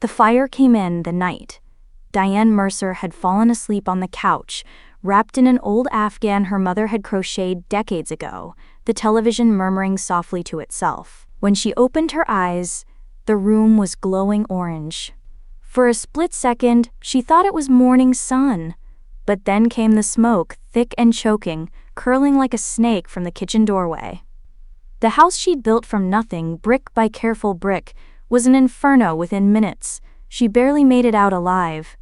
The fire came in the night. Diane Mercer had fallen asleep on the couch, wrapped in an old afghan her mother had crocheted decades ago, the television murmuring softly to itself. When she opened her eyes, the room was glowing orange. For a split second, she thought it was morning sun. But then came the smoke, thick and choking, curling like a snake from the kitchen doorway. The house she'd built from nothing, brick by careful brick, was an inferno within minutes. She barely made it out alive.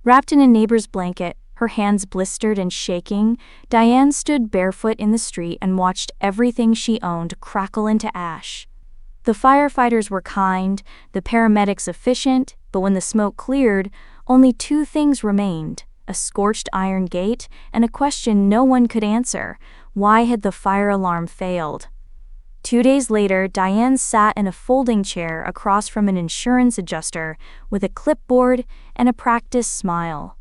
Wrapped in a neighbor's blanket, her hands blistered and shaking, Diane stood barefoot in the street and watched everything she owned crackle into ash. The firefighters were kind, the paramedics efficient, but when the smoke cleared, only two things remained: a scorched iron gate and a question no one could answer: why had the fire alarm failed? 2 days later, Diane sat in a folding chair across from an insurance adjuster with a clipboard and a practiced smile.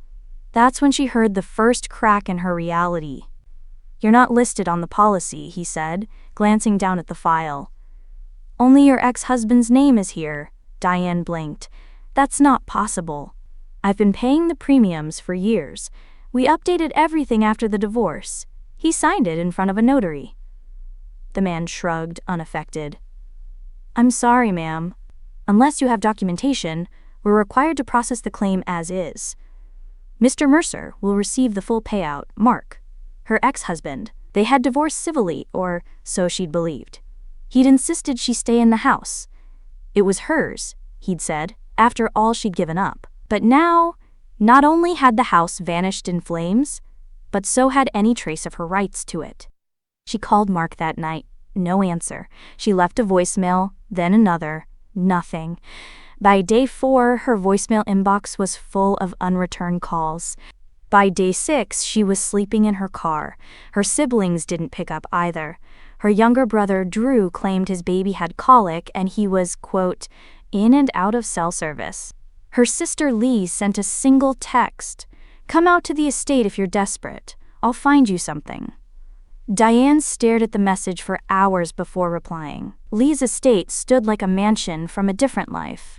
That's when she heard the first crack in her reality. "You're not listed on the policy," he said, glancing down at the file. "Only your ex-husband's name is here." Diane blinked. "That's not possible. I've been paying the premiums for years. We updated everything after the divorce. He signed it in front of a notary." The man shrugged, unaffected. "I'm sorry, ma'am. Unless you have documentation, we're required to process the claim as is. Mr. Mercer will receive the full payout. Mark, her ex-husband, they had divorced civilly, or so she'd believed. He'd insisted she stay in the house. It was hers, he'd said, after all she'd given up. But now, not only had the house vanished in flames, but so had any trace of her rights to it. She called Mark that night. No answer. She left a voicemail, then another. Nothing. By day 4, her voicemail inbox was full of unreturned calls. By day 6, she was sleeping in her car. Her siblings didn't pick up either. Her younger brother, Drew, claimed his baby had colic and he was, quote, in and out of cell service. Her sister Lee sent a single text: "Come out to the estate if you're desperate. I'll find you something." Diane stared at the message for hours before replying. Lee's estate stood like a mansion from a different life.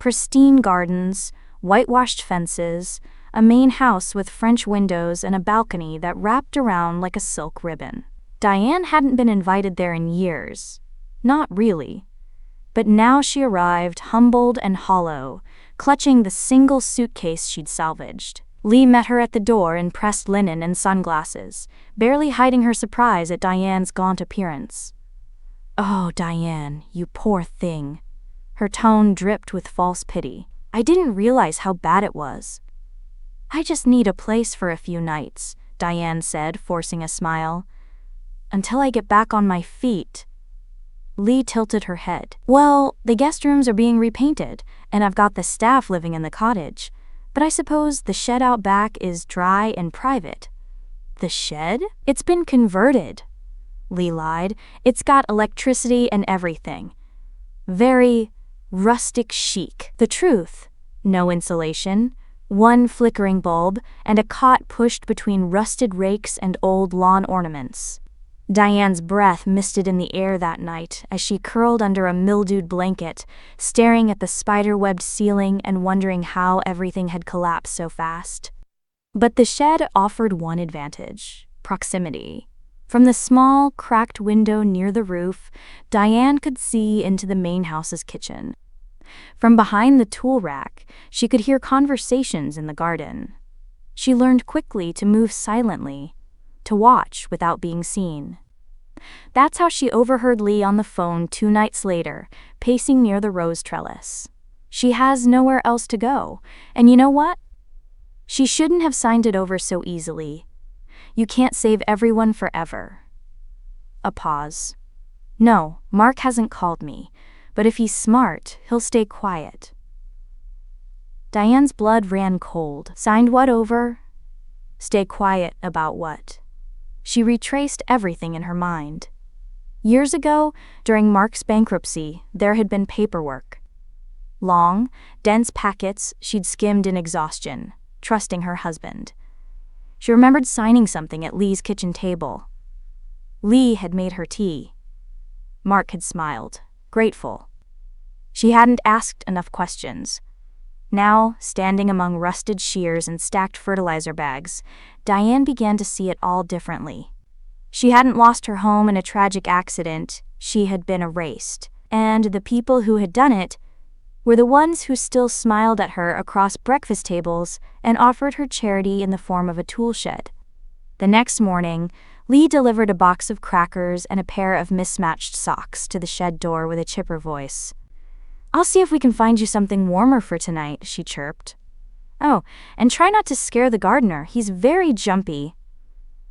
Pristine gardens, whitewashed fences, a main house with French windows and a balcony that wrapped around like a silk ribbon. Diane hadn't been invited there in years. Not really. But now she arrived, humbled and hollow, clutching the single suitcase she'd salvaged. Lee met her at the door in pressed linen and sunglasses, barely hiding her surprise at Diane's gaunt appearance. "Oh, Diane, you poor thing." Her tone dripped with false pity. "I didn't realize how bad it was." "I just need a place for a few nights," Diane said, forcing a smile. "Until I get back on my feet." Lee tilted her head. "Well, the guest rooms are being repainted, and I've got the staff living in the cottage. But I suppose the shed out back is dry and private." "The shed? It's been converted." Lee lied. "It's got electricity and everything. Very rustic chic. The truth: no insulation, one flickering bulb, and a cot pushed between rusted rakes and old lawn ornaments." Diane's breath misted in the air that night as she curled under a mildewed blanket, staring at the spider-webbed ceiling and wondering how everything had collapsed so fast. But the shed offered one advantage: proximity. From the small, cracked window near the roof, Diane could see into the main house's kitchen. From behind the tool rack, she could hear conversations in the garden. She learned quickly to move silently, to watch without being seen. That's how she overheard Lee on the phone 2 nights later, pacing near the rose trellis. She has nowhere else to go, and you know what? She shouldn't have signed it over so easily. You can't save everyone forever. A pause. "No, Mark hasn't called me, but if he's smart, he'll stay quiet." Diane's blood ran cold. Signed what over? Stay quiet about what? She retraced everything in her mind. Years ago, during Mark's bankruptcy, there had been paperwork. Long, dense packets she'd skimmed in exhaustion, trusting her husband. She remembered signing something at Lee's kitchen table. Lee had made her tea. Mark had smiled, grateful. She hadn't asked enough questions. Now, standing among rusted shears and stacked fertilizer bags, Diane began to see it all differently. She hadn't lost her home in a tragic accident, she had been erased. And the people who had done it were the ones who still smiled at her across breakfast tables and offered her charity in the form of a toolshed. The next morning, Lee delivered a box of crackers and a pair of mismatched socks to the shed door with a chipper voice. "I'll see if we can find you something warmer for tonight," she chirped. "Oh, and try not to scare the gardener, he's very jumpy."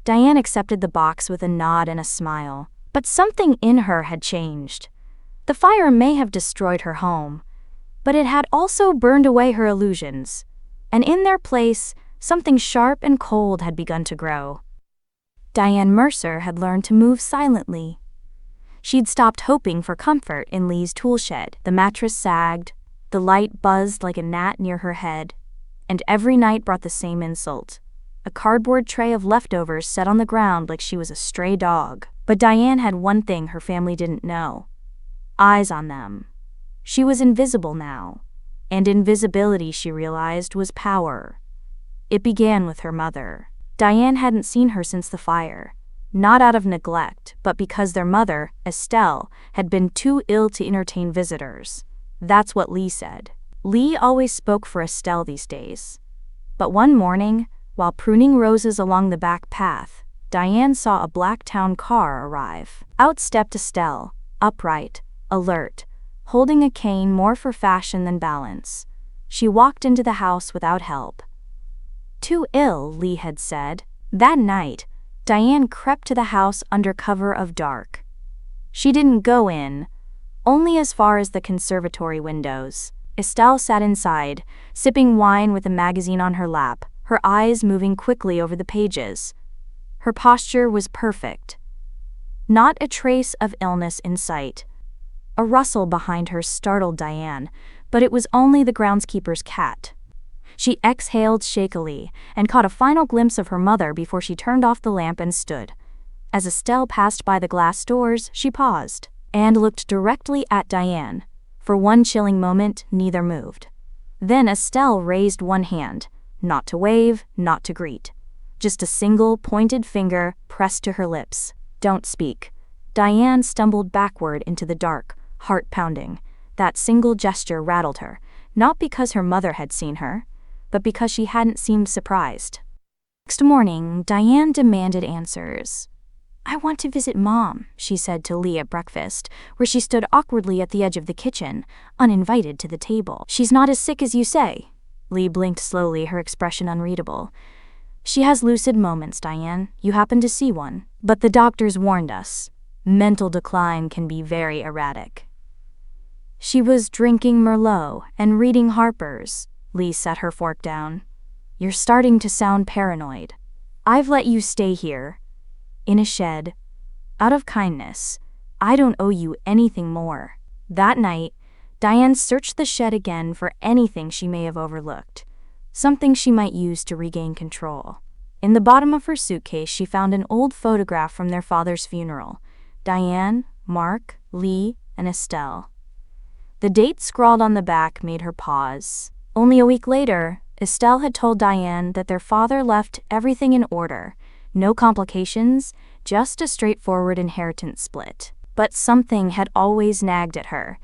Diane accepted the box with a nod and a smile, but something in her had changed. The fire may have destroyed her home, but it had also burned away her illusions, and in their place, something sharp and cold had begun to grow. Diane Mercer had learned to move silently. She'd stopped hoping for comfort in Lee's toolshed. The mattress sagged, the light buzzed like a gnat near her head, and every night brought the same insult: a cardboard tray of leftovers set on the ground like she was a stray dog. But Diane had one thing her family didn't know: eyes on them. She was invisible now, and invisibility, she realized, was power. It began with her mother. Diane hadn't seen her since the fire, not out of neglect, but because their mother, Estelle, had been too ill to entertain visitors. That's what Lee said. Lee always spoke for Estelle these days. But one morning, while pruning roses along the back path, Diane saw a black town car arrive. Out stepped Estelle, upright, alert, holding a cane more for fashion than balance. She walked into the house without help. Too ill, Lee had said. That night, Diane crept to the house under cover of dark. She didn't go in, only as far as the conservatory windows. Estelle sat inside, sipping wine with a magazine on her lap, her eyes moving quickly over the pages. Her posture was perfect. Not a trace of illness in sight. A rustle behind her startled Diane, but it was only the groundskeeper's cat. She exhaled shakily and caught a final glimpse of her mother before she turned off the lamp and stood. As Estelle passed by the glass doors, she paused and looked directly at Diane. For one chilling moment, neither moved. Then Estelle raised one hand, not to wave, not to greet. Just a single, pointed finger pressed to her lips. "Don't speak." Diane stumbled backward into the dark, heart pounding. That single gesture rattled her, not because her mother had seen her, but because she hadn't seemed surprised. Next morning, Diane demanded answers. "I want to visit Mom," she said to Lee at breakfast, where she stood awkwardly at the edge of the kitchen, uninvited to the table. "She's not as sick as you say." Lee blinked slowly, her expression unreadable. "She has lucid moments, Diane. You happen to see one. But the doctors warned us. Mental decline can be very erratic." "She was drinking Merlot and reading Harper's." Lee set her fork down. "You're starting to sound paranoid. I've let you stay here, in a shed, out of kindness. I don't owe you anything more." That night, Diane searched the shed again for anything she may have overlooked, something she might use to regain control. In the bottom of her suitcase, she found an old photograph from their father's funeral: Diane, Mark, Lee, and Estelle. The date scrawled on the back made her pause. Only a week later, Estelle had told Diane that their father left everything in order, no complications, just a straightforward inheritance split. But something had always nagged at her.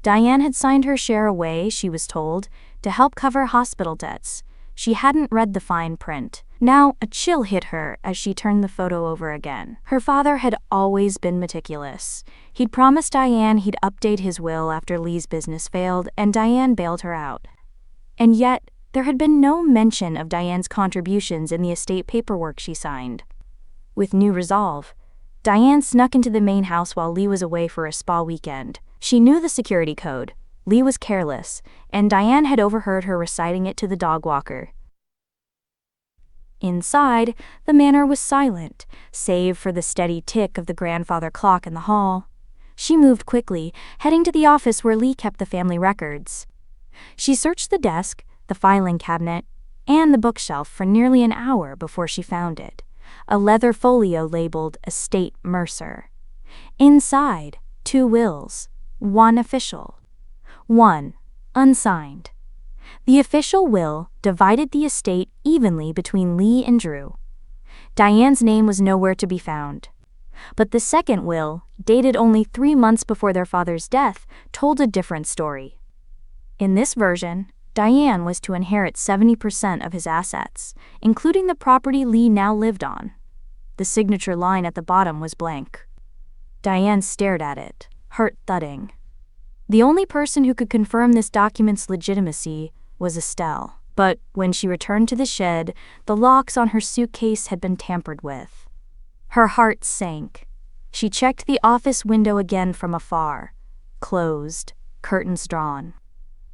Diane had signed her share away, she was told, to help cover hospital debts. She hadn't read the fine print. Now, a chill hit her as she turned the photo over again. Her father had always been meticulous. He'd promised Diane he'd update his will after Lee's business failed, and Diane bailed her out. And yet, there had been no mention of Diane's contributions in the estate paperwork she signed. With new resolve, Diane snuck into the main house while Lee was away for a spa weekend. She knew the security code. Lee was careless, and Diane had overheard her reciting it to the dog walker. Inside, the manor was silent, save for the steady tick of the grandfather clock in the hall. She moved quickly, heading to the office where Lee kept the family records. She searched the desk, the filing cabinet, and the bookshelf for nearly an hour before she found it: a leather folio labeled Estate Mercer. Inside, 2 wills, one official, one unsigned. The official will divided the estate evenly between Lee and Drew. Diane's name was nowhere to be found. But the second will, dated only 3 months before their father's death, told a different story. In this version, Diane was to inherit 70% of his assets, including the property Lee now lived on. The signature line at the bottom was blank. Diane stared at it, heart thudding. The only person who could confirm this document's legitimacy was Estelle. But when she returned to the shed, the locks on her suitcase had been tampered with. Her heart sank. She checked the office window again from afar. Closed, curtains drawn.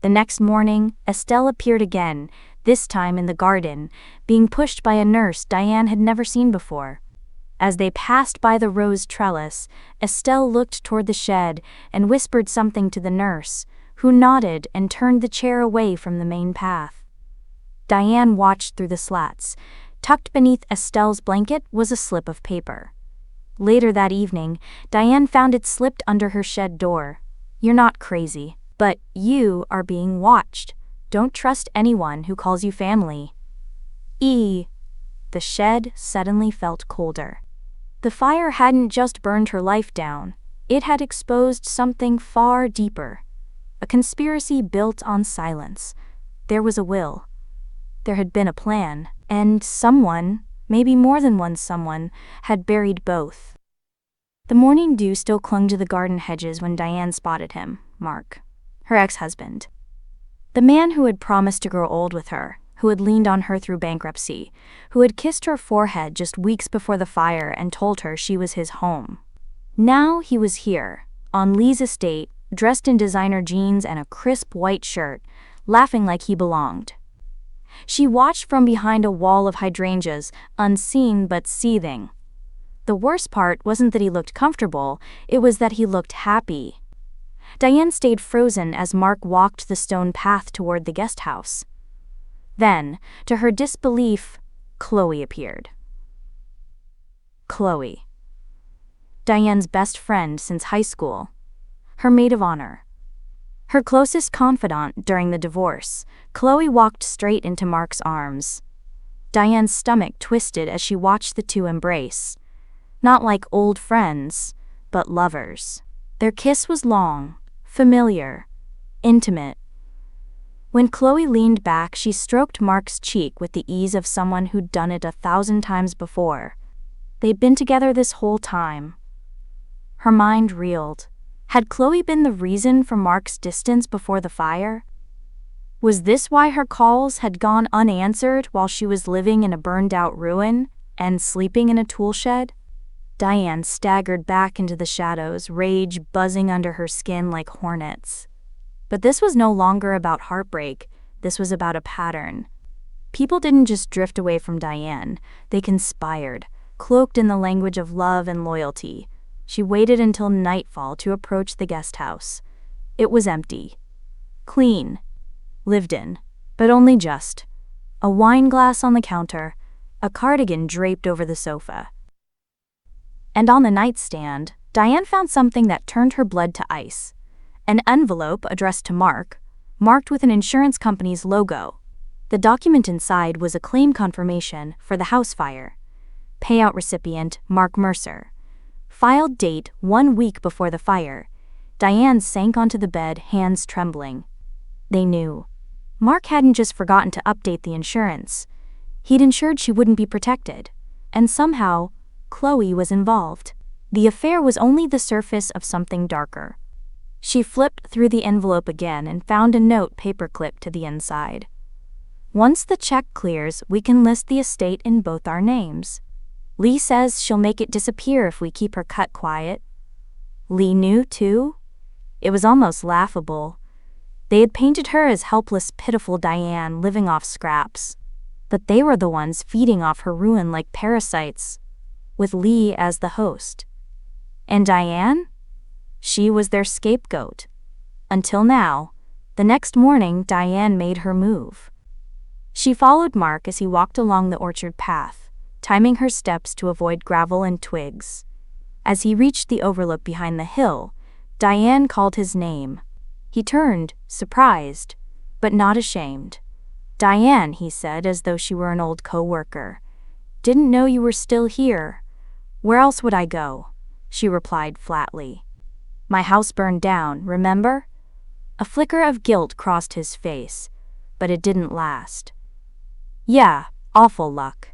The next morning, Estelle appeared again, this time in the garden, being pushed by a nurse Diane had never seen before. As they passed by the rose trellis, Estelle looked toward the shed and whispered something to the nurse, who nodded and turned the chair away from the main path. Diane watched through the slats. Tucked beneath Estelle's blanket was a slip of paper. Later that evening, Diane found it slipped under her shed door. "You're not crazy, but you are being watched. Don't trust anyone who calls you family." The shed suddenly felt colder. The fire hadn't just burned her life down, it had exposed something far deeper. A conspiracy built on silence. There was a will. There had been a plan, and someone, maybe more than one someone, had buried both. The morning dew still clung to the garden hedges when Diane spotted him, Mark, her ex-husband. The man who had promised to grow old with her, who had leaned on her through bankruptcy, who had kissed her forehead just weeks before the fire and told her she was his home. Now he was here, on Lee's estate, dressed in designer jeans and a crisp white shirt, laughing like he belonged. She watched from behind a wall of hydrangeas, unseen but seething. The worst part wasn't that he looked comfortable, it was that he looked happy. Diane stayed frozen as Mark walked the stone path toward the guest house. Then, to her disbelief, Chloe appeared. Chloe. Diane's best friend since high school. Her maid of honor. Her closest confidant during the divorce, Chloe walked straight into Mark's arms. Diane's stomach twisted as she watched the two embrace. Not like old friends, but lovers. Their kiss was long, familiar, intimate. When Chloe leaned back, she stroked Mark's cheek with the ease of someone who'd done it 1,000 times before. They'd been together this whole time. Her mind reeled. Had Chloe been the reason for Mark's distance before the fire? Was this why her calls had gone unanswered while she was living in a burned-out ruin and sleeping in a tool shed? Diane staggered back into the shadows, rage buzzing under her skin like hornets. But this was no longer about heartbreak, this was about a pattern. People didn't just drift away from Diane, they conspired, cloaked in the language of love and loyalty. She waited until nightfall to approach the guest house. It was empty. Clean. Lived in. But only just. A wine glass on the counter, a cardigan draped over the sofa. And on the nightstand, Diane found something that turned her blood to ice. An envelope addressed to Mark, marked with an insurance company's logo. The document inside was a claim confirmation for the house fire. Payout recipient, Mark Mercer. Filed date 1 week before the fire. Diane sank onto the bed, hands trembling. They knew. Mark hadn't just forgotten to update the insurance. He'd ensured she wouldn't be protected. And somehow, Chloe was involved. The affair was only the surface of something darker. She flipped through the envelope again and found a note paperclipped to the inside. "Once the check clears, we can list the estate in both our names. Lee says she'll make it disappear if we keep her cut quiet." Lee knew, too? It was almost laughable. They had painted her as helpless, pitiful Diane living off scraps. But they were the ones feeding off her ruin like parasites, with Lee as the host. And Diane? She was their scapegoat. Until now. The next morning, Diane made her move. She followed Mark as he walked along the orchard path, timing her steps to avoid gravel and twigs. As he reached the overlook behind the hill, Diane called his name. He turned, surprised. but not ashamed. "Diane," he said, as though she were an old co-worker. "Didn't know you were still here." "Where else would I go?" she replied flatly. "My house burned down, remember?" A flicker of guilt crossed his face, but it didn't last. "Yeah, awful luck."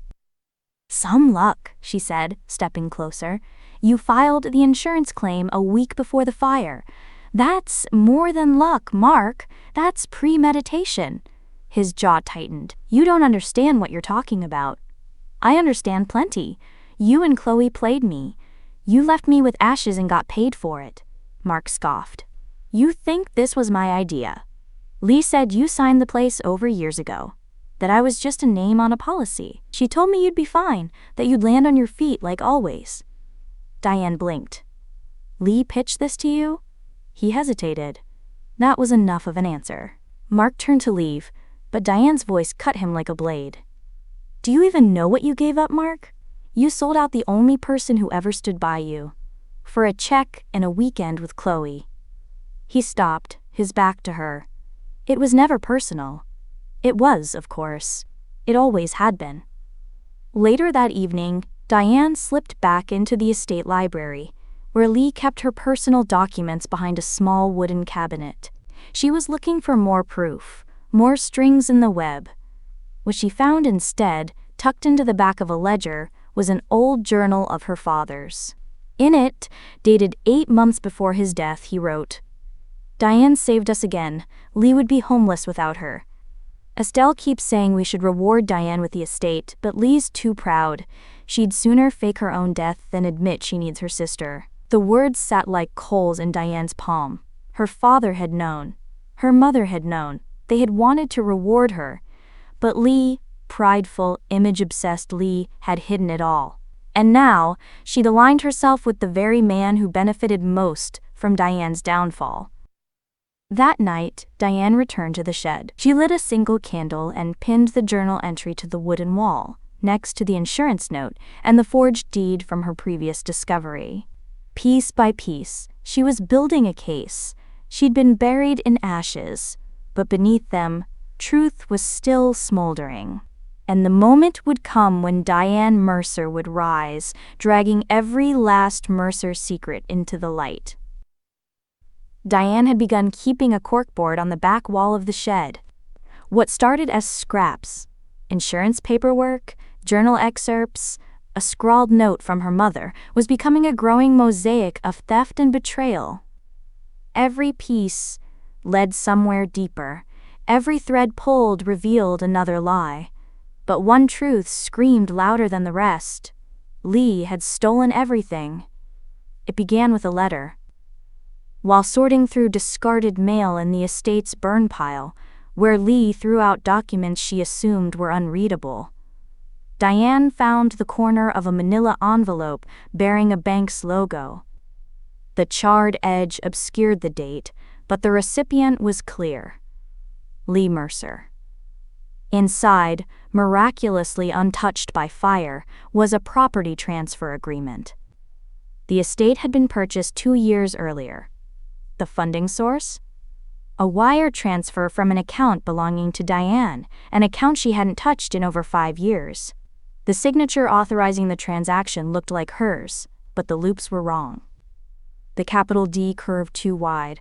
"Some luck," she said, stepping closer. "You filed the insurance claim a week before the fire. That's more than luck, Mark. That's premeditation." His jaw tightened. "You don't understand what you're talking about." "I understand plenty. You and Chloe played me. You left me with ashes and got paid for it." Mark scoffed. "You think this was my idea? Lee said you signed the place over years ago. That I was just a name on a policy. She told me you'd be fine, that you'd land on your feet like always." Diane blinked. "Lee pitched this to you?" He hesitated. That was enough of an answer. Mark turned to leave, but Diane's voice cut him like a blade. "Do you even know what you gave up, Mark? You sold out the only person who ever stood by you. For a check and a weekend with Chloe." He stopped, his back to her. It was never personal. It was, of course. It always had been. Later that evening, Diane slipped back into the estate library, where Lee kept her personal documents behind a small wooden cabinet. She was looking for more proof, more strings in the web. What she found instead, tucked into the back of a ledger, was an old journal of her father's. In it, dated 8 months before his death, he wrote, "Diane saved us again. Lee would be homeless without her. Estelle keeps saying we should reward Diane with the estate, but Lee's too proud. She'd sooner fake her own death than admit she needs her sister." The words sat like coals in Diane's palm. Her father had known. Her mother had known. They had wanted to reward her. But Lee, prideful, image-obsessed Lee, had hidden it all. And now, she'd aligned herself with the very man who benefited most from Diane's downfall. That night, Diane returned to the shed. She lit a single candle and pinned the journal entry to the wooden wall, next to the insurance note and the forged deed from her previous discovery. Piece by piece, she was building a case. She'd been buried in ashes, but beneath them, truth was still smoldering. And the moment would come when Diane Mercer would rise, dragging every last Mercer secret into the light. Diane had begun keeping a corkboard on the back wall of the shed. What started as scraps, insurance paperwork, journal excerpts, a scrawled note from her mother, was becoming a growing mosaic of theft and betrayal. Every piece led somewhere deeper. Every thread pulled revealed another lie. But one truth screamed louder than the rest. Lee had stolen everything. It began with a letter. While sorting through discarded mail in the estate's burn pile, where Lee threw out documents she assumed were unreadable, Diane found the corner of a manila envelope bearing a bank's logo. The charred edge obscured the date, but the recipient was clear. Lee Mercer. Inside, miraculously untouched by fire, was a property transfer agreement. The estate had been purchased 2 years earlier. The funding source? A wire transfer from an account belonging to Diane, an account she hadn't touched in over 5 years. The signature authorizing the transaction looked like hers, but the loops were wrong. The capital D curved too wide,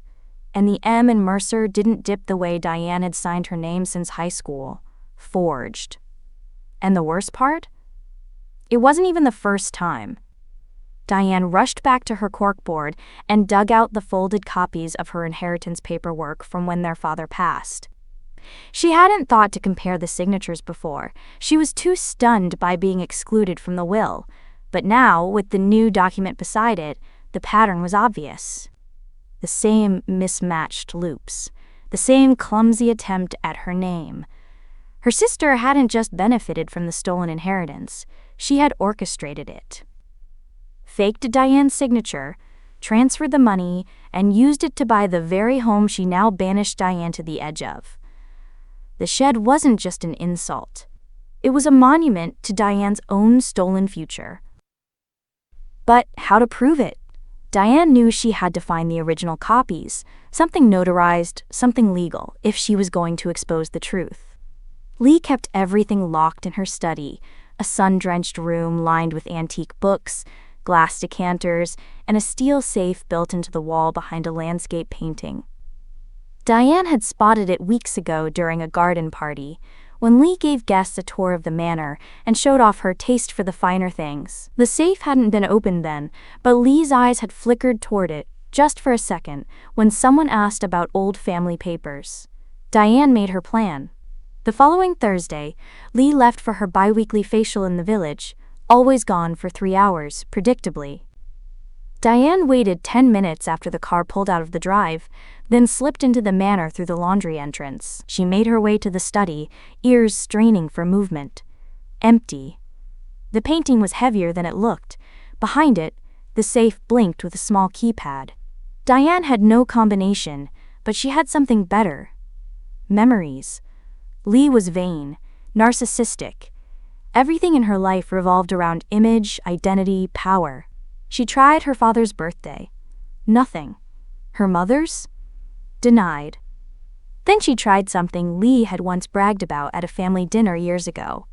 and the M in Mercer didn't dip the way Diane had signed her name since high school. Forged. And the worst part? It wasn't even the first time. Diane rushed back to her corkboard and dug out the folded copies of her inheritance paperwork from when their father passed. She hadn't thought to compare the signatures before. She was too stunned by being excluded from the will. But now, with the new document beside it, the pattern was obvious. The same mismatched loops. The same clumsy attempt at her name. Her sister hadn't just benefited from the stolen inheritance. She had orchestrated it. Faked Diane's signature, transferred the money, and used it to buy the very home she now banished Diane to the edge of. The shed wasn't just an insult. It was a monument to Diane's own stolen future. But how to prove it? Diane knew she had to find the original copies, something notarized, something legal, if she was going to expose the truth. Lee kept everything locked in her study, a sun-drenched room lined with antique books, glass decanters, and a steel safe built into the wall behind a landscape painting. Diane had spotted it weeks ago during a garden party, when Lee gave guests a tour of the manor and showed off her taste for the finer things. The safe hadn't been opened then, but Lee's eyes had flickered toward it, just for a second, when someone asked about old family papers. Diane made her plan. The following Thursday, Lee left for her bi-weekly facial in the village, always gone for 3 hours, predictably. Diane waited 10 minutes after the car pulled out of the drive, then slipped into the manor through the laundry entrance. She made her way to the study, ears straining for movement. Empty. The painting was heavier than it looked. Behind it, the safe blinked with a small keypad. Diane had no combination, but she had something better. Memories. Lee was vain, narcissistic. Everything in her life revolved around image, identity, power. She tried her father's birthday. Nothing. Her mother's? Denied. Then she tried something Lee had once bragged about at a family dinner years ago.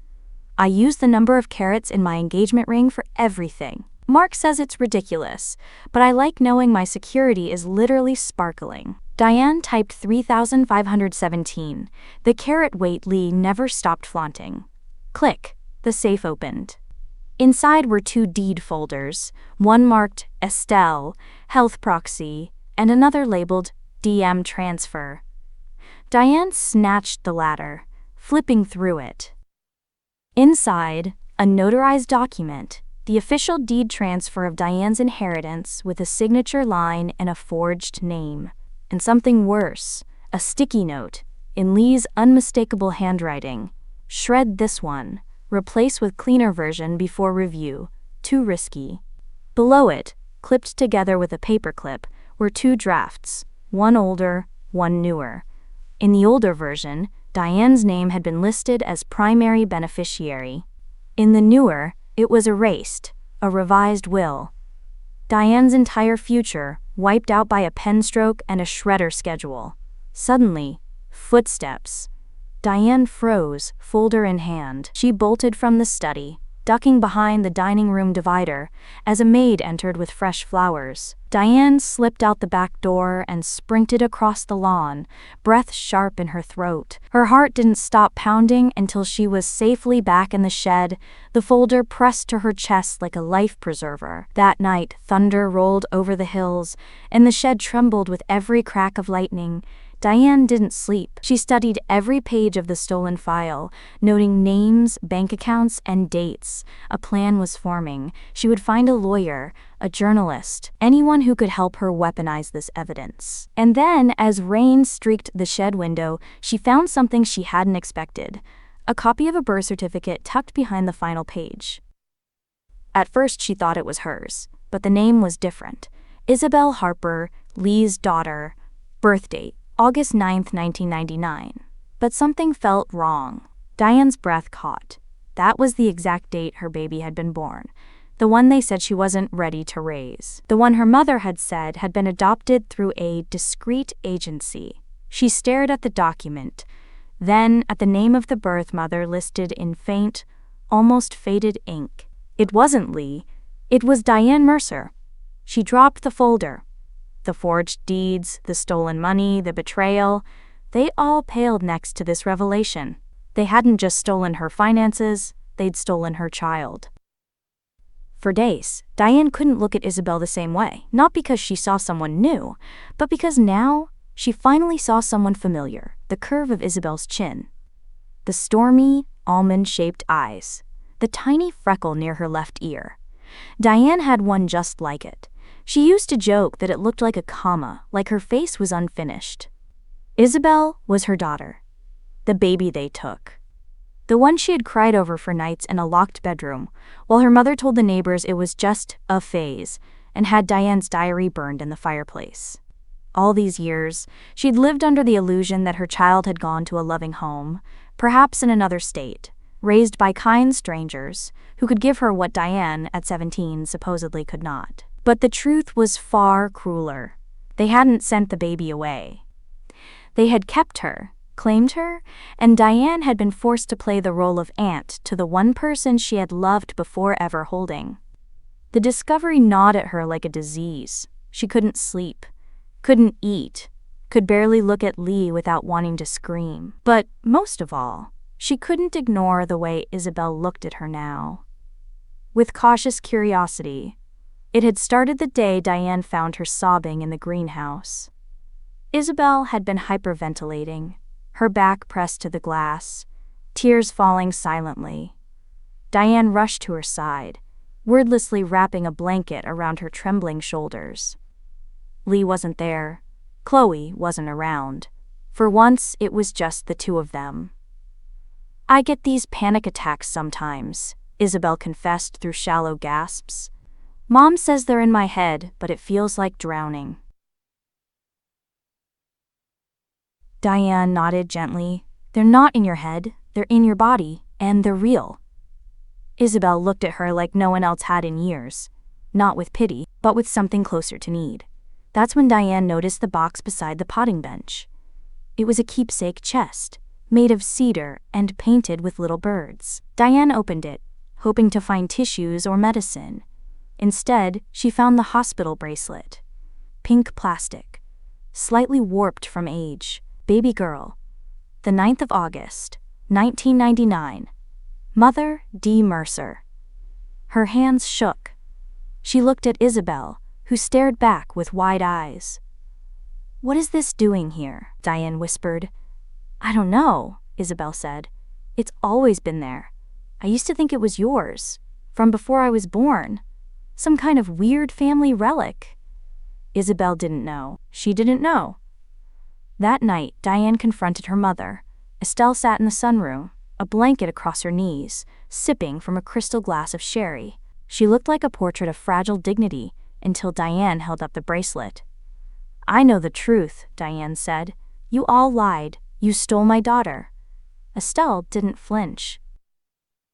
I use the number of carats in my engagement ring for everything. Mark says it's ridiculous, but I like knowing my security is literally sparkling. Diane typed 3,517, the carat weight Lee never stopped flaunting. Click. The safe opened. Inside were 2 deed folders, one marked Estelle, Health Proxy, and another labeled DM Transfer. Diane snatched the latter, flipping through it. Inside, a notarized document, the official deed transfer of Diane's inheritance with a signature line and a forged name. And something worse, a sticky note, in Lee's unmistakable handwriting. Shred this one. Replace with cleaner version before review. Too risky. Below it, clipped together with a paperclip, were 2 drafts, one older, one newer. In the older version, Diane's name had been listed as primary beneficiary. In the newer, it was erased, a revised will. Diane's entire future, wiped out by a pen stroke and a shredder schedule. Suddenly, footsteps. Diane froze, folder in hand. She bolted from the study, ducking behind the dining room divider, as a maid entered with fresh flowers. Diane slipped out the back door and sprinted across the lawn, breath sharp in her throat. Her heart didn't stop pounding until she was safely back in the shed, the folder pressed to her chest like a life preserver. That night, thunder rolled over the hills, and the shed trembled with every crack of lightning. Diane didn't sleep. She studied every page of the stolen file, noting names, bank accounts, and dates. A plan was forming. She would find a lawyer, a journalist, anyone who could help her weaponize this evidence. And then, as rain streaked the shed window, she found something she hadn't expected. A copy of a birth certificate tucked behind the final page. At first she thought it was hers, but the name was different. Isabel Harper, Lee's daughter. Birth date, August 9, 1999. But something felt wrong. Diane's breath caught. That was the exact date her baby had been born. The one they said she wasn't ready to raise. The one her mother had said had been adopted through a discreet agency. She stared at the document, then at the name of the birth mother listed in faint, almost faded ink. It wasn't Lee. It was Diane Mercer. She dropped the folder. The forged deeds, the stolen money, the betrayal, they all paled next to this revelation. They hadn't just stolen her finances, they'd stolen her child. For days, Diane couldn't look at Isabel the same way, not because she saw someone new, but because now she finally saw someone familiar, the curve of Isabel's chin. The stormy, almond-shaped eyes, the tiny freckle near her left ear. Diane had one just like it. She used to joke that it looked like a comma, like her face was unfinished. Isabel was her daughter, the baby they took. The one she had cried over for nights in a locked bedroom, while her mother told the neighbors it was just a phase and had Diane's diary burned in the fireplace. All these years, she'd lived under the illusion that her child had gone to a loving home, perhaps in another state, raised by kind strangers who could give her what Diane, at 17, supposedly could not. But the truth was far crueler. They hadn't sent the baby away. They had kept her, claimed her, and Diane had been forced to play the role of aunt to the one person she had loved before ever holding. The discovery gnawed at her like a disease. She couldn't sleep, couldn't eat, could barely look at Lee without wanting to scream. But most of all, she couldn't ignore the way Isabel looked at her now. With cautious curiosity, it had started the day Diane found her sobbing in the greenhouse. Isabel had been hyperventilating, her back pressed to the glass, tears falling silently. Diane rushed to her side, wordlessly wrapping a blanket around her trembling shoulders. Lee wasn't there. Chloe wasn't around. For once, it was just the two of them. "I get these panic attacks sometimes," Isabel confessed through shallow gasps. "Mom says they're in my head, but it feels like drowning." Diane nodded gently. "They're not in your head, they're in your body, and they're real." Isabel looked at her like no one else had in years, not with pity, but with something closer to need. That's when Diane noticed the box beside the potting bench. It was a keepsake chest, made of cedar and painted with little birds. Diane opened it, hoping to find tissues or medicine. Instead, she found the hospital bracelet. Pink plastic, slightly warped from age. Baby girl. The 9th of August, 1999. Mother D. Mercer. Her hands shook. She looked at Isabel, who stared back with wide eyes. "What is this doing here?" Diane whispered. "I don't know," Isabel said. "It's always been there. I used to think it was yours, from before I was born. Some kind of weird family relic." Isabel didn't know. She didn't know. That night, Diane confronted her mother. Estelle sat in the sunroom, a blanket across her knees, sipping from a crystal glass of sherry. She looked like a portrait of fragile dignity until Diane held up the bracelet. "I know the truth," Diane said. "You all lied. You stole my daughter." Estelle didn't flinch.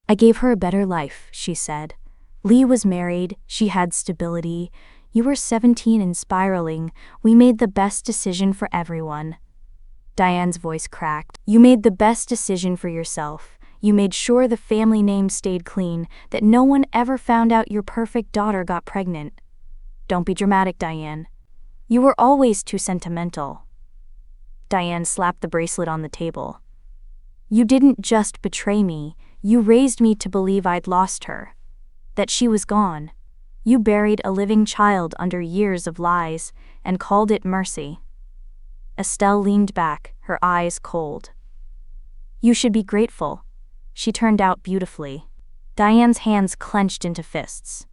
"I gave her a better life," she said. "Lee was married, she had stability. You were 17 and spiraling. We made the best decision for everyone." Diane's voice cracked. "You made the best decision for yourself. You made sure the family name stayed clean, that no one ever found out your perfect daughter got pregnant. Don't be dramatic, Diane. You were always too sentimental." Diane slapped the bracelet on the table. "You didn't just betray me, you raised me to believe I'd lost her, that she was gone. You buried a living child under years of lies and called it mercy." Estelle leaned back, her eyes cold. "You should be grateful. She turned out beautifully." Diane's hands clenched into fists.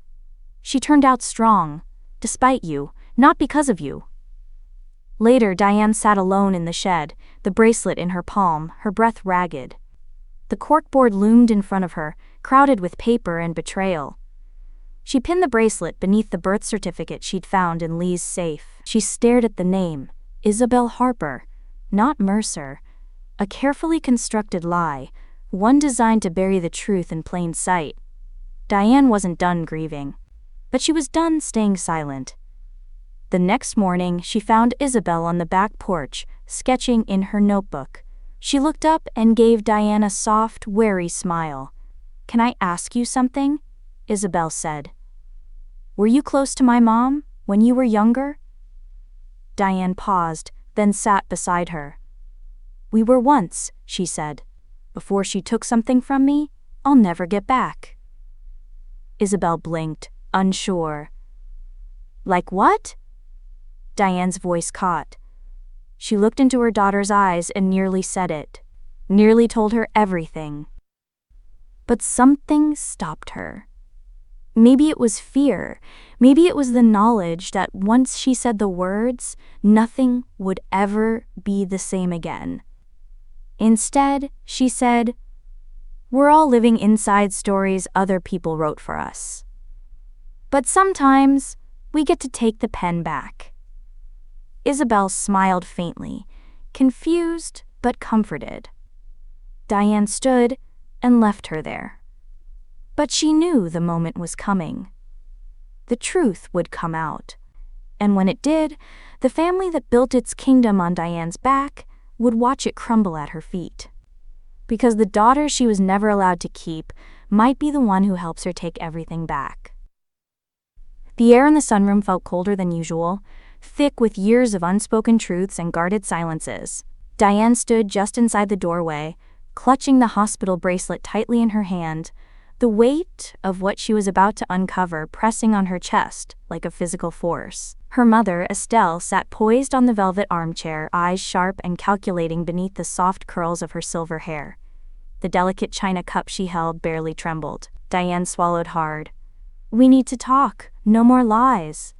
"She turned out strong, despite you, not because of you." Later, Diane sat alone in the shed, the bracelet in her palm, her breath ragged. The corkboard loomed in front of her, crowded with paper and betrayal. She pinned the bracelet beneath the birth certificate she'd found in Lee's safe. She stared at the name, Isabel Harper, not Mercer. A carefully constructed lie, one designed to bury the truth in plain sight. Diane wasn't done grieving, but she was done staying silent. The next morning, she found Isabel on the back porch, sketching in her notebook. She looked up and gave Diane a soft, wary smile. "Can I ask you something?" Isabel said. "Were you close to my mom when you were younger?" Diane paused, then sat beside her. "We were once," she said. "Before she took something from me, I'll never get back." Isabel blinked, unsure. "Like what?" Diane's voice caught. She looked into her daughter's eyes and nearly said it. Nearly told her everything. But something stopped her. Maybe it was fear. Maybe it was the knowledge that once she said the words, nothing would ever be the same again. Instead, she said, "We're all living inside stories other people wrote for us. But sometimes, we get to take the pen back." Isabel smiled faintly, confused but comforted. Diane stood and left her there. But she knew the moment was coming. The truth would come out. And when it did, the family that built its kingdom on Diane's back would watch it crumble at her feet. Because the daughter she was never allowed to keep might be the one who helps her take everything back. The air in the sunroom felt colder than usual, thick with years of unspoken truths and guarded silences. Diane stood just inside the doorway, clutching the hospital bracelet tightly in her hand, the weight of what she was about to uncover pressing on her chest like a physical force. Her mother, Estelle, sat poised on the velvet armchair, eyes sharp and calculating beneath the soft curls of her silver hair. The delicate china cup she held barely trembled. Diane swallowed hard. "We need to talk. No more lies."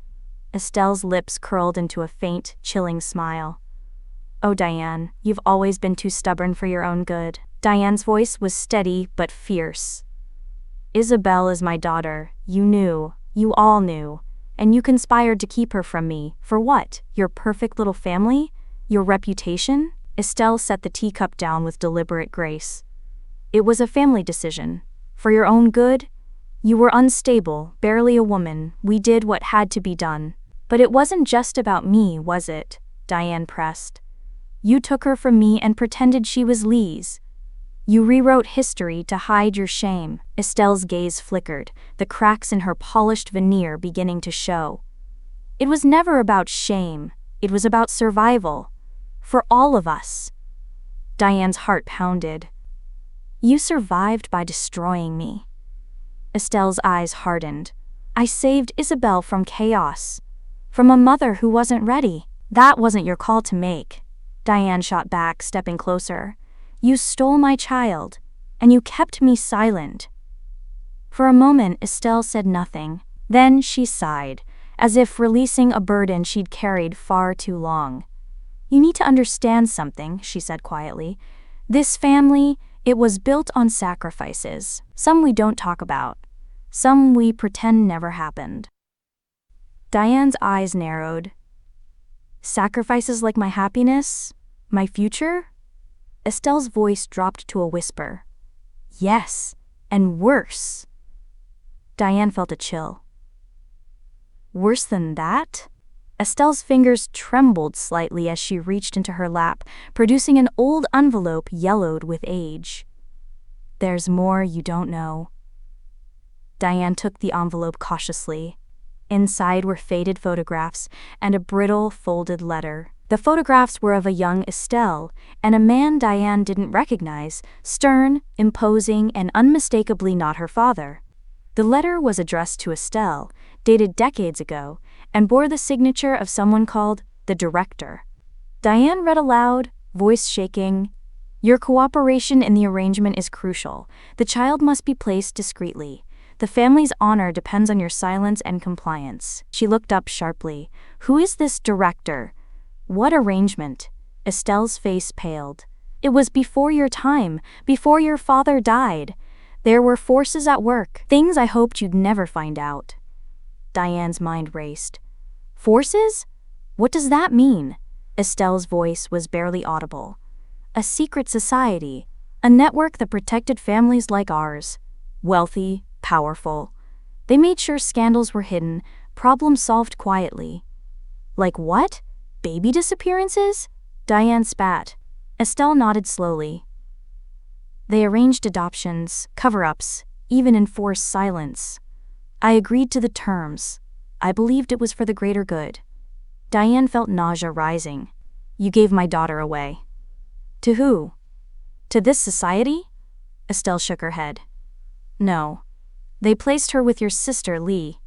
Estelle's lips curled into a faint, chilling smile. "Oh, Diane, you've always been too stubborn for your own good." Diane's voice was steady but fierce. "Isabel is my daughter. You knew. You all knew. And you conspired to keep her from me. For what? Your perfect little family? Your reputation?" Estelle set the teacup down with deliberate grace. "It was a family decision. For your own good? You were unstable, barely a woman. We did what had to be done. But it wasn't just about me, was it?" Diane pressed. "You took her from me and pretended she was Lee's. You rewrote history to hide your shame." Estelle's gaze flickered, the cracks in her polished veneer beginning to show. "It was never about shame. It was about survival. For all of us." Diane's heart pounded. "You survived by destroying me." Estelle's eyes hardened. "I saved Isabel from chaos. From a mother who wasn't ready." "That wasn't your call to make." Diane shot back, stepping closer. "You stole my child, and you kept me silent." For a moment, Estelle said nothing. Then she sighed, as if releasing a burden she'd carried far too long. "You need to understand something," she said quietly. "This family, it was built on sacrifices. Some we don't talk about. Some we pretend never happened." Diane's eyes narrowed. "Sacrifices like my happiness? My future?" Estelle's voice dropped to a whisper. "Yes, and worse." Diane felt a chill. "Worse than that?" Estelle's fingers trembled slightly as she reached into her lap, producing an old envelope yellowed with age. "There's more you don't know." Diane took the envelope cautiously. Inside were faded photographs and a brittle, folded letter. The photographs were of a young Estelle and a man Diane didn't recognize, stern, imposing, and unmistakably not her father. The letter was addressed to Estelle, dated decades ago, and bore the signature of someone called the director. Diane read aloud, voice shaking. "Your cooperation in the arrangement is crucial. The child must be placed discreetly. The family's honor depends on your silence and compliance." She looked up sharply. "Who is this director? What arrangement?" Estelle's face paled. "It was before your time, before your father died. There were forces at work, things I hoped you'd never find out." Diane's mind raced. "Forces? What does that mean?" Estelle's voice was barely audible. "A secret society, a network that protected families like ours. Wealthy, powerful. They made sure scandals were hidden, problems solved quietly." "Like what? Baby disappearances?" Diane spat. Estelle nodded slowly. "They arranged adoptions, cover-ups, even enforced silence. I agreed to the terms. I believed it was for the greater good." Diane felt nausea rising. "You gave my daughter away." "To who? To this society?" Estelle shook her head. "No. They placed her with your sister, Lee,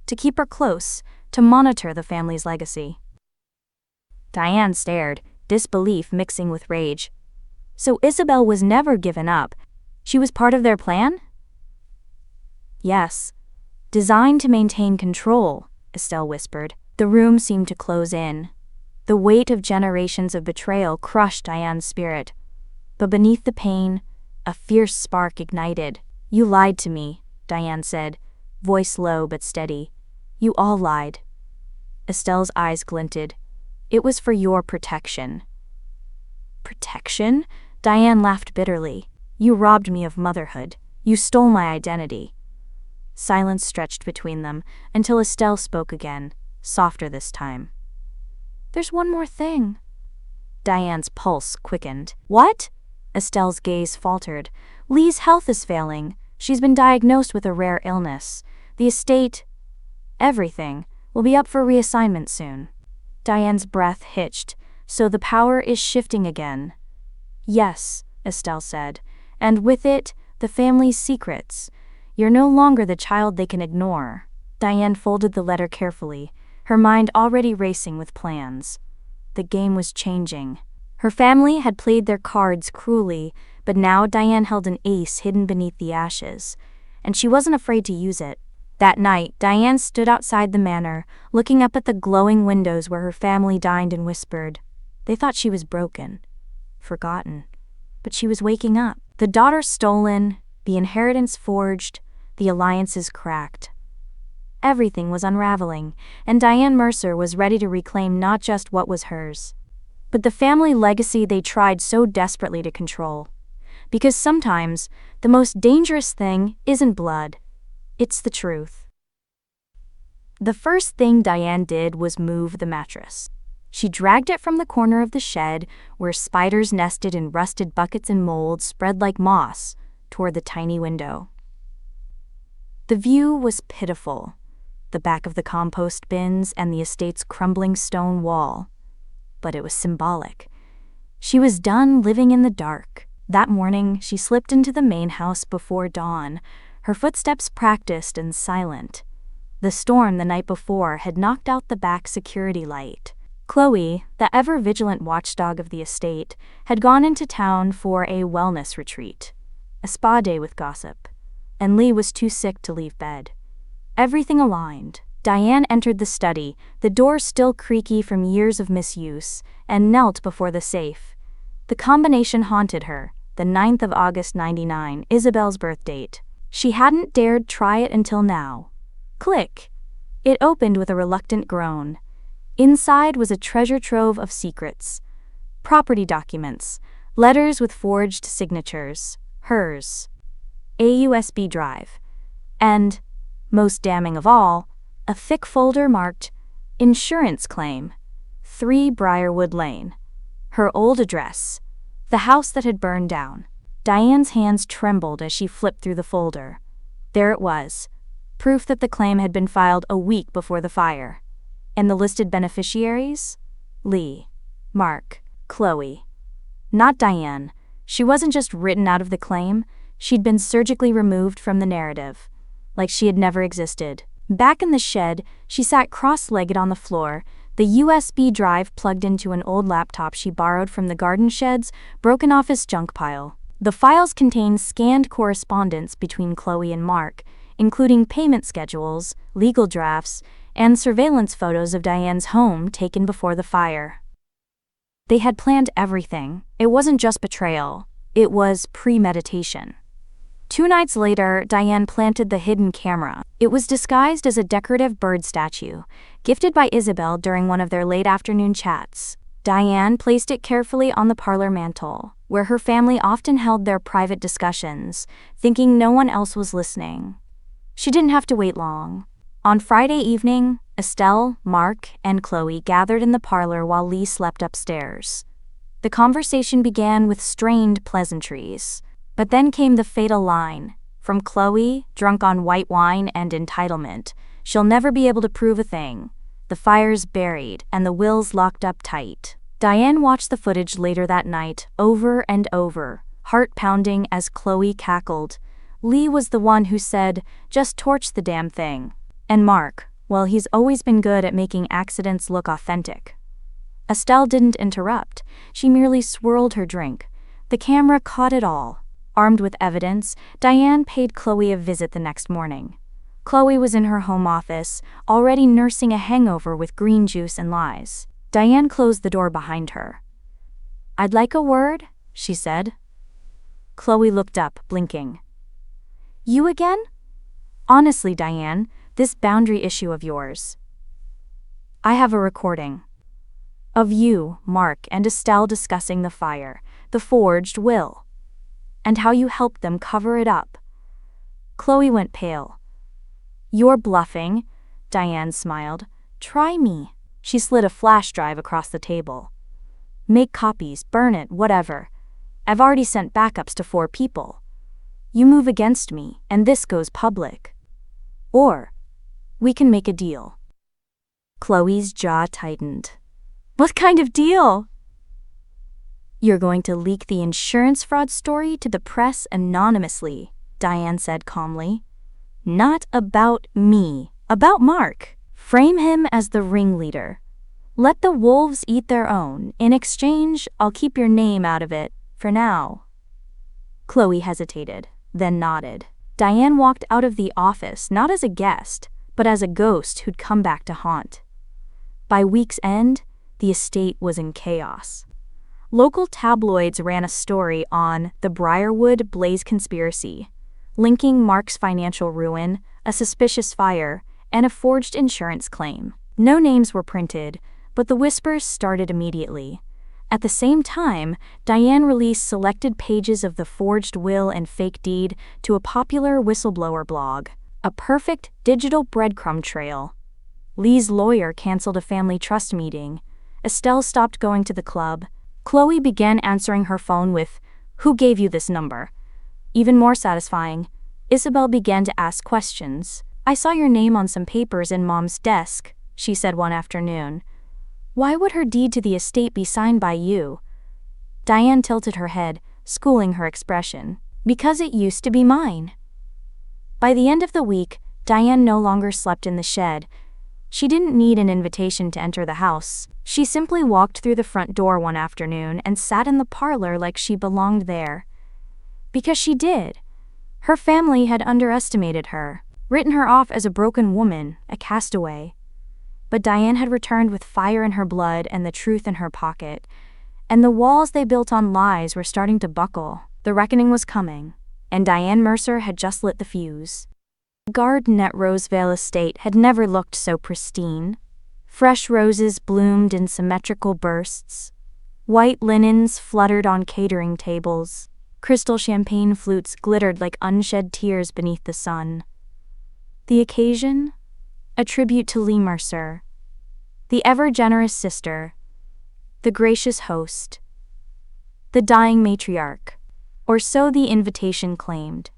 to keep her close, to monitor the family's legacy." Diane stared, disbelief mixing with rage. "So Isabel was never given up. She was part of their plan?" "Yes. Designed to maintain control," Estelle whispered. The room seemed to close in. The weight of generations of betrayal crushed Diane's spirit. But beneath the pain, a fierce spark ignited. "You lied to me," Diane said, voice low but steady. "You all lied." Estelle's eyes glinted. "It was for your protection." "Protection?" Diane laughed bitterly. "You robbed me of motherhood. You stole my identity." Silence stretched between them until Estelle spoke again, softer this time. "There's one more thing." Diane's pulse quickened. "What?" Estelle's gaze faltered. "Lee's health is failing. She's been diagnosed with a rare illness. The estate, everything, will be up for reassignment soon." Diane's breath hitched. "So the power is shifting again." "Yes," Estelle said, "and with it, the family's secrets. You're no longer the child they can ignore." Diane folded the letter carefully, her mind already racing with plans. The game was changing. Her family had played their cards cruelly, but now Diane held an ace hidden beneath the ashes, and she wasn't afraid to use it. That night, Diane stood outside the manor, looking up at the glowing windows where her family dined and whispered. They thought she was broken, forgotten, but she was waking up. The daughter stolen, the inheritance forged, the alliances cracked. Everything was unraveling, and Diane Mercer was ready to reclaim not just what was hers, but the family legacy they tried so desperately to control. Because sometimes, the most dangerous thing isn't blood, it's the truth. The first thing Diane did was move the mattress. She dragged it from the corner of the shed, where spiders nested in rusted buckets and mold spread like moss, toward the tiny window. The view was pitiful. The back of the compost bins and the estate's crumbling stone wall. But it was symbolic. She was done living in the dark. That morning, she slipped into the main house before dawn, her footsteps practiced and silent. The storm the night before had knocked out the back security light. Chloe, the ever-vigilant watchdog of the estate, had gone into town for a wellness retreat, a spa day with gossip, and Lee was too sick to leave bed. Everything aligned. Diane entered the study, the door still creaky from years of misuse, and knelt before the safe. The combination haunted her, the 9th of August 99, Isabel's birth date. She hadn't dared try it until now. Click! It opened with a reluctant groan. Inside was a treasure trove of secrets. Property documents, letters with forged signatures, hers. A USB drive. And, most damning of all, a thick folder marked Insurance Claim, 3 Briarwood Lane. Her old address, the house that had burned down. Diane's hands trembled as she flipped through the folder. There it was, proof that the claim had been filed a week before the fire. And the listed beneficiaries? Lee, Mark, Chloe. Not Diane. She wasn't just written out of the claim, she'd been surgically removed from the narrative, like she had never existed. Back in the shed, she sat cross-legged on the floor, the USB drive plugged into an old laptop she borrowed from the garden shed's broken office junk pile. The files contained scanned correspondence between Chloe and Mark, including payment schedules, legal drafts, and surveillance photos of Diane's home taken before the fire. They had planned everything. It wasn't just betrayal, it was premeditation. 2 nights later, Diane planted the hidden camera. It was disguised as a decorative bird statue, gifted by Isabel during one of their late afternoon chats. Diane placed it carefully on the parlor mantel, where her family often held their private discussions, thinking no one else was listening. She didn't have to wait long. On Friday evening, Estelle, Mark, and Chloe gathered in the parlor while Lee slept upstairs. The conversation began with strained pleasantries. But then came the fatal line, from Chloe, drunk on white wine and entitlement. She'll never be able to prove a thing. The fire's buried and the will's locked up tight. Diane watched the footage later that night, over and over, heart pounding as Chloe cackled. Lee was the one who said, "Just torch the damn thing." And Mark, well, he's always been good at making accidents look authentic. Estelle didn't interrupt. She merely swirled her drink. The camera caught it all. Armed with evidence, Diane paid Chloe a visit the next morning. Chloe was in her home office, already nursing a hangover with green juice and lies. Diane closed the door behind her. "I'd like a word," she said. Chloe looked up, blinking. "You again?" "Honestly, Diane, this boundary issue of yours. I have a recording. Of you, Mark, and Estelle discussing the fire, the forged will, and how you helped them cover it up." Chloe went pale. You're bluffing, Diane smiled. Try me. She slid a flash drive across the table. Make copies, burn it, whatever. I've already sent backups to 4 people. You move against me, and this goes public. Or, we can make a deal. Chloe's jaw tightened. What kind of deal? You're going to leak the insurance fraud story to the press anonymously, Diane said calmly. Not about me, about Mark. Frame him as the ringleader. Let the wolves eat their own. In exchange, I'll keep your name out of it, for now. Chloe hesitated, then nodded. Diane walked out of the office not as a guest, but as a ghost who'd come back to haunt. By week's end, the estate was in chaos. Local tabloids ran a story on the Briarwood Blaze conspiracy, linking Mark's financial ruin, a suspicious fire, and a forged insurance claim. No names were printed, but the whispers started immediately. At the same time, Diane released selected pages of the forged will and fake deed to a popular whistleblower blog, a perfect digital breadcrumb trail. Lee's lawyer canceled a family trust meeting. Estelle stopped going to the club. Chloe began answering her phone with, "Who gave you this number?" Even more satisfying, Isabel began to ask questions. "I saw your name on some papers in Mom's desk," she said one afternoon. "Why would her deed to the estate be signed by you?" Diane tilted her head, schooling her expression. "Because it used to be mine." By the end of the week, Diane no longer slept in the shed. She didn't need an invitation to enter the house. She simply walked through the front door one afternoon and sat in the parlor like she belonged there. Because she did. Her family had underestimated her, written her off as a broken woman, a castaway. But Diane had returned with fire in her blood and the truth in her pocket, and the walls they built on lies were starting to buckle. The reckoning was coming, and Diane Mercer had just lit the fuse. The garden at Rosevale Estate had never looked so pristine. Fresh roses bloomed in symmetrical bursts. White linens fluttered on catering tables. Crystal champagne flutes glittered like unshed tears beneath the sun. The occasion? A tribute to Lee Mercer, the ever-generous sister, the gracious host, the dying matriarch, or so the invitation claimed.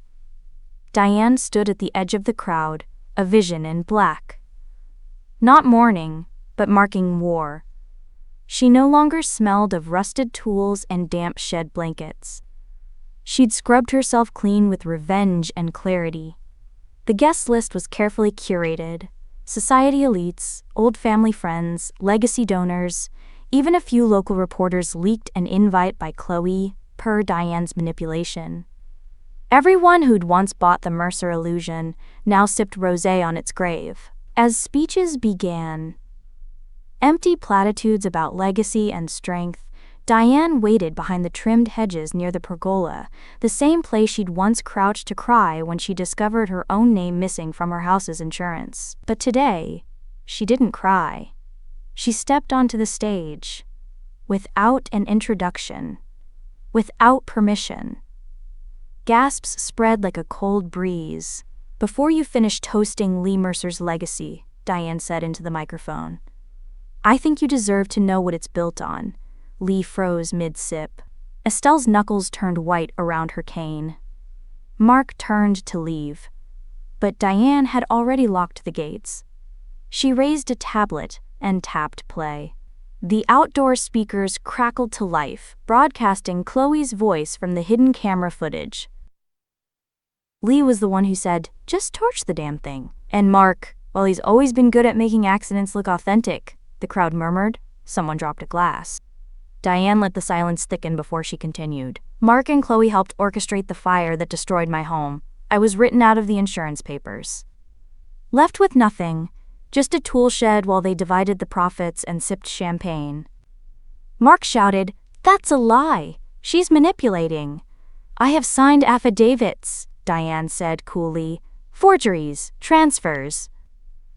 Diane stood at the edge of the crowd, a vision in black. Not mourning, but marking war. She no longer smelled of rusted tools and damp shed blankets. She'd scrubbed herself clean with revenge and clarity. The guest list was carefully curated. Society elites, old family friends, legacy donors, even a few local reporters leaked an invite by Chloe, per Diane's manipulation. Everyone who'd once bought the Mercer illusion now sipped rosé on its grave. As speeches began, empty platitudes about legacy and strength, Diane waited behind the trimmed hedges near the pergola, the same place she'd once crouched to cry when she discovered her own name missing from her house's insurance. But today, she didn't cry. She stepped onto the stage, without an introduction, without permission. Gasps spread like a cold breeze. "Before you finish toasting Lee Mercer's legacy," Diane said into the microphone, "I think you deserve to know what it's built on." Lee froze mid-sip. Estelle's knuckles turned white around her cane. Mark turned to leave, but Diane had already locked the gates. She raised a tablet and tapped play. The outdoor speakers crackled to life, broadcasting Chloe's voice from the hidden camera footage. Lee was the one who said, "Just torch the damn thing." And Mark, "Well, he's always been good at making accidents look authentic," the crowd murmured. Someone dropped a glass. Diane let the silence thicken before she continued. "Mark and Chloe helped orchestrate the fire that destroyed my home. I was written out of the insurance papers. Left with nothing, just a tool shed while they divided the profits and sipped champagne." Mark shouted, "That's a lie! She's manipulating." "I have signed affidavits," Diane said coolly. "Forgeries, transfers.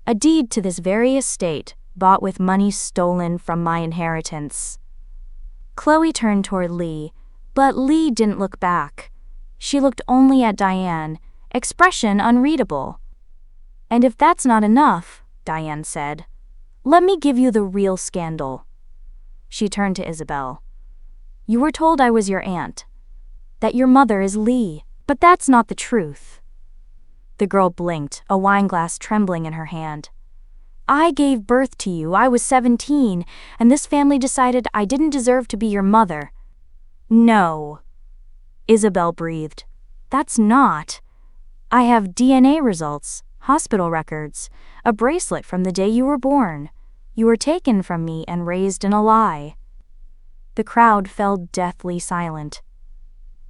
A deed to this very estate, bought with money stolen from my inheritance." Chloe turned toward Lee, but Lee didn't look back. She looked only at Diane, expression unreadable. And if that's not enough, Diane said, let me give you the real scandal. She turned to Isabel. You were told I was your aunt, that your mother is Lee, but that's not the truth. The girl blinked, a wineglass trembling in her hand. I gave birth to you, I was 17, and this family decided I didn't deserve to be your mother. No. Isabel breathed. That's not. I have DNA results, hospital records, a bracelet from the day you were born. You were taken from me and raised in a lie. The crowd fell deathly silent.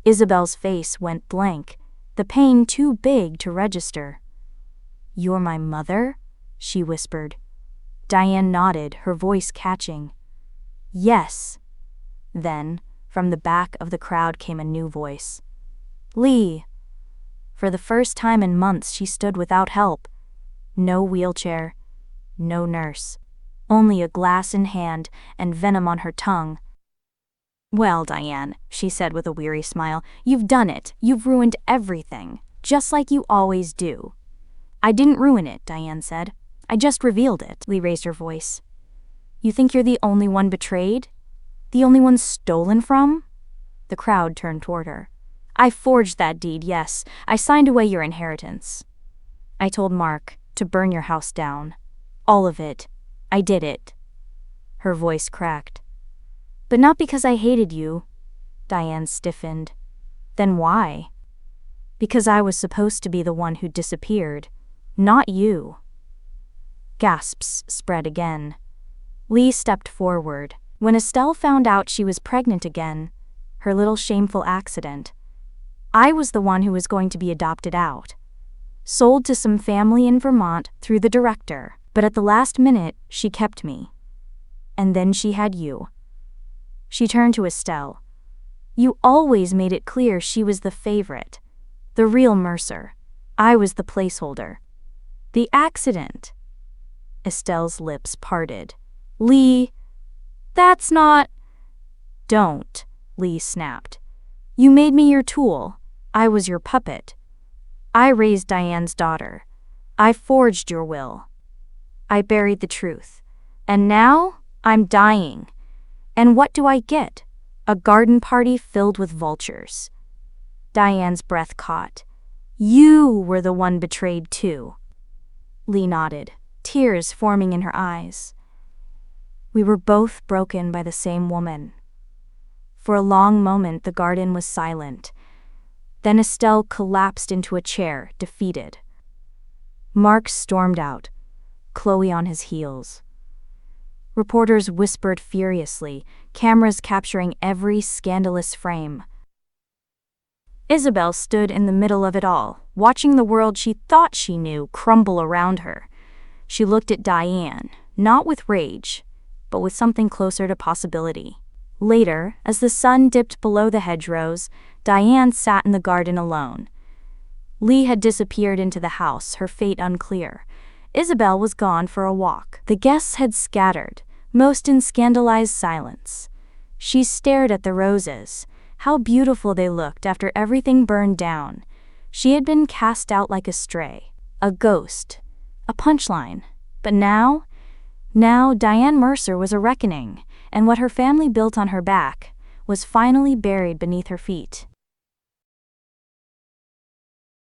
Isabel's face went blank, the pain too big to register. You're my mother? She whispered. Diane nodded, her voice catching. Yes. Then, from the back of the crowd came a new voice. Lee. For the first time in months she stood without help. No wheelchair, no nurse. Only a glass in hand and venom on her tongue. Well, Diane, she said with a weary smile, you've done it. You've ruined everything, just like you always do. I didn't ruin it, Diane said. I just revealed it. Lee raised her voice. You think you're the only one betrayed? The only one stolen from? The crowd turned toward her. I forged that deed, yes. I signed away your inheritance. I told Mark to burn your house down. All of it. I did it. Her voice cracked. But not because I hated you. Diane stiffened. Then why? Because I was supposed to be the one who disappeared, not you. Gasps spread again. Lee stepped forward. When Estelle found out she was pregnant again, her little shameful accident, I was the one who was going to be adopted out. Sold to some family in Vermont through the director, but at the last minute, she kept me. And then she had you. She turned to Estelle. You always made it clear she was the favorite, the real Mercer. I was the placeholder. The accident. Estelle's lips parted. Lee, that's not... Don't, Lee snapped. You made me your tool. I was your puppet. I raised Diane's daughter. I forged your will. I buried the truth. And now I'm dying. And what do I get? A garden party filled with vultures. Diane's breath caught. You were the one betrayed too. Lee nodded, tears forming in her eyes. We were both broken by the same woman. For a long moment the garden was silent. Then Estelle collapsed into a chair, defeated. Mark stormed out, Chloe on his heels. Reporters whispered furiously, cameras capturing every scandalous frame. Isabel stood in the middle of it all, watching the world she thought she knew crumble around her. She looked at Diane, not with rage, but with something closer to possibility. Later, as the sun dipped below the hedgerows, Diane sat in the garden alone. Lee had disappeared into the house, her fate unclear. Isabel was gone for a walk. The guests had scattered, most in scandalized silence. She stared at the roses. How beautiful they looked after everything burned down. She had been cast out like a stray, a ghost, a punchline. But now Diane Mercer was a reckoning, and what her family built on her back was finally buried beneath her feet.